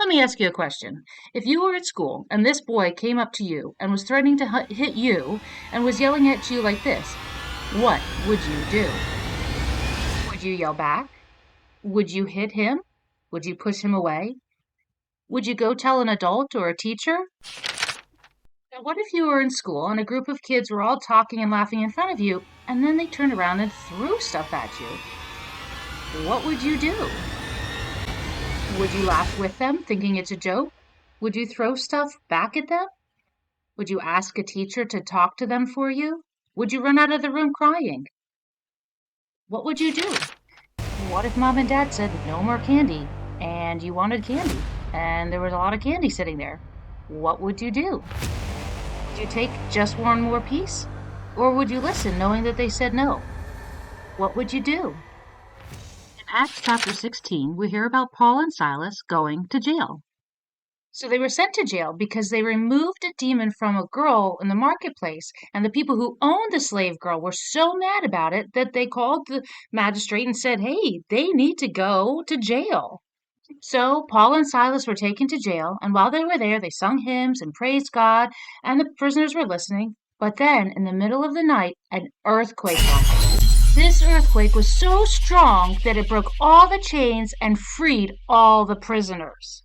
Let me ask you a question. If you were at school and this boy came up to you and was threatening to hit you and was yelling at you like this, what would you do? Would you yell back? Would you hit him? Would you push him away? Would you go tell an adult or a teacher? Now, what if you were in school and a group of kids were all talking and laughing in front of you, and then they turned around and threw stuff at you? What would you do? Would you laugh with them, thinking it's a joke? Would you throw stuff back at them? Would you ask a teacher to talk to them for you? Would you run out of the room crying? What would you do? What if mom and dad said no more candy and you wanted candy and there was a lot of candy sitting there? What would you do? Would you take just one more piece? Or would you listen knowing that they said no? What would you do? In Acts chapter 16, we hear about Paul and Silas going to jail. So they were sent to jail because they removed a demon from a girl in the marketplace, and the people who owned the slave girl were so mad about it that they called the magistrate and said, hey, they need to go to jail. So Paul and Silas were taken to jail, and while they were there, they sung hymns and praised God, and the prisoners were listening. But then, in the middle of the night, an earthquake happened. This earthquake was so strong that it broke all the chains and freed all the prisoners.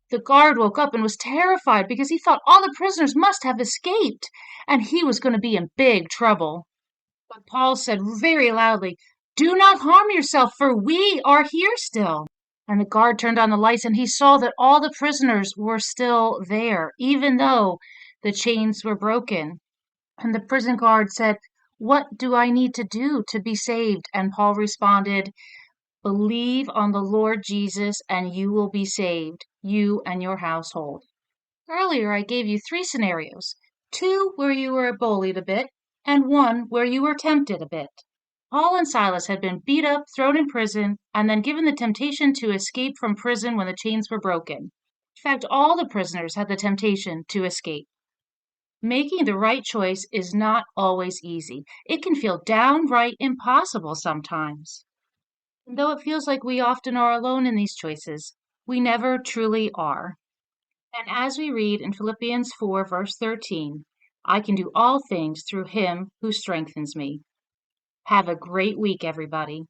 The guard woke up and was terrified because he thought all the prisoners must have escaped, and he was going to be in big trouble. But Paul said very loudly, do not harm yourself, for we are here still. And the guard turned on the lights, and he saw that all the prisoners were still there, even though the chains were broken. And the prison guard said, what do I need to do to be saved? And Paul responded, believe on the Lord Jesus and you will be saved, you and your household. Earlier I gave you 3 scenarios, 2 where you were bullied a bit, and 1 where you were tempted a bit. Paul and Silas had been beat up, thrown in prison, and then given the temptation to escape from prison when the chains were broken. In fact, all the prisoners had the temptation to escape. Making the right choice is not always easy. It can feel downright impossible sometimes. And though it feels like we often are alone in these choices, we never truly are. And as we read in Philippians 4, verse 13, I can do all things through him who strengthens me. Have a great week, everybody.